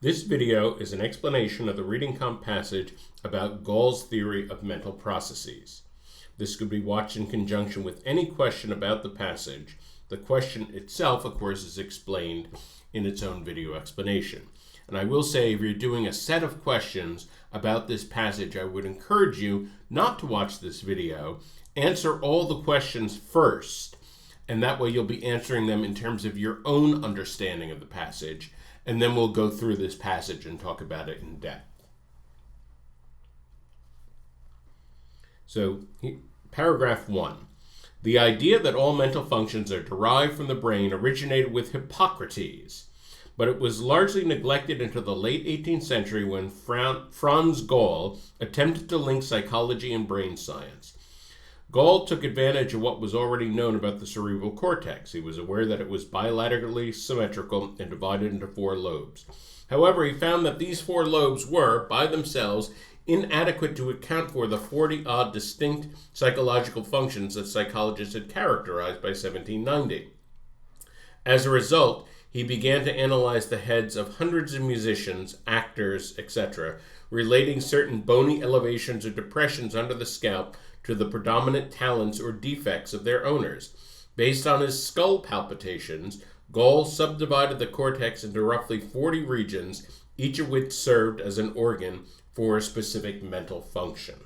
This video is an explanation of the reading comp passage about Gall's theory of mental processes. This could be watched in conjunction with any question about the passage. The question itself, of course, is explained in its own video explanation. And I will say, if you're doing a set of questions about this passage, I would encourage you not to watch this video. Answer all the questions first, and that way you'll be answering them in terms of your own understanding of the passage, and then we'll go through this passage and talk about it in depth. So, paragraph 1. The idea that all mental functions are derived from the brain originated with Hippocrates, but it was largely neglected until the late 18th century when Franz Gall attempted to link psychology and brain science. Gall took advantage of what was already known about the cerebral cortex. He was aware that it was bilaterally symmetrical and divided into 4 lobes. However, he found that these 4 lobes were, by themselves, inadequate to account for the 40-odd distinct psychological functions that psychologists had characterized by 1790. As a result, he began to analyze the heads of hundreds of musicians, actors, etc., relating certain bony elevations or depressions under the scalp to the predominant talents or defects of their owners. Based on his skull palpitations, Gall subdivided the cortex into roughly 40 regions, each of which served as an organ for a specific mental function.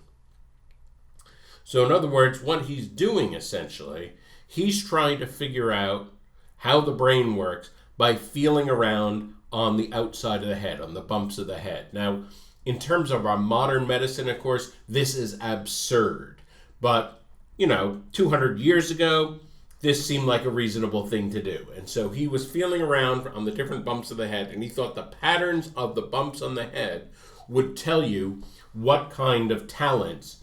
So in other words, what he's doing essentially, he's trying to figure out how the brain works by feeling around on the outside of the head, on the bumps of the head. Now, in terms of our modern medicine, of course, this is absurd. But, 200 years ago, this seemed like a reasonable thing to do. And so he was feeling around on the different bumps of the head, and he thought the patterns of the bumps on the head would tell you what kind of talents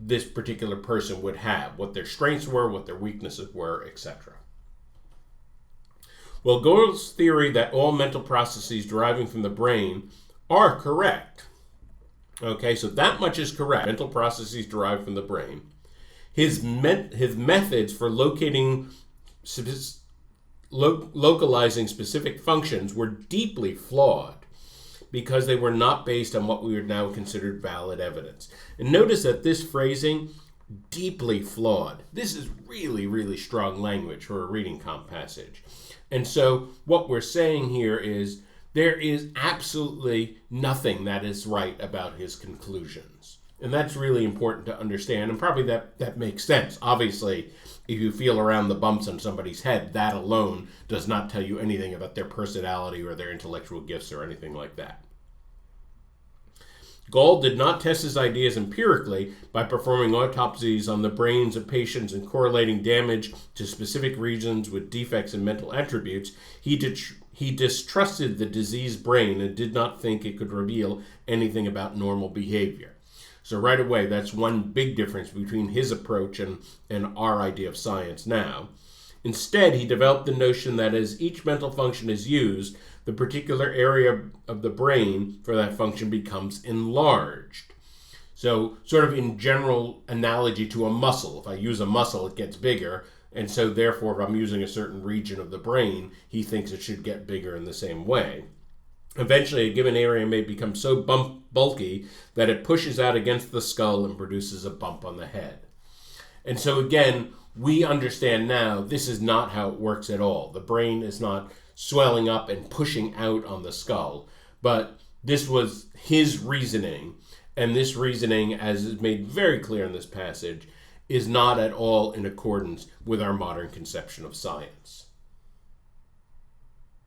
this particular person would have, what their strengths were, what their weaknesses were, etc. Well, Gall's theory that all mental processes deriving from the brain are correct. Okay, so that much is correct. Mental processes derived from the brain. His methods for localizing specific functions were deeply flawed because they were not based on what we would now consider valid evidence. And notice that this phrasing, deeply flawed, this is really, really strong language for a reading comp passage. And so what we're saying here is there is absolutely nothing that is right about his conclusions. And that's really important to understand, and probably that makes sense. Obviously, if you feel around the bumps on somebody's head, that alone does not tell you anything about their personality or their intellectual gifts or anything like that. Gall did not test his ideas empirically by performing autopsies on the brains of patients and correlating damage to specific regions with defects in mental attributes. He distrusted the diseased brain and did not think it could reveal anything about normal behavior. So right away, that's one big difference between his approach and our idea of science now. Instead, he developed the notion that as each mental function is used, the particular area of the brain for that function becomes enlarged. So sort of in general analogy to a muscle. If I use a muscle, it gets bigger. And so therefore, if I'm using a certain region of the brain, he thinks it should get bigger in the same way. Eventually, a given area may become so bulky that it pushes out against the skull and produces a bump on the head. And so again, we understand now this is not how it works at all. The brain is not swelling up and pushing out on the skull. But this was his reasoning, and this reasoning, as is made very clear in this passage, is not at all in accordance with our modern conception of science.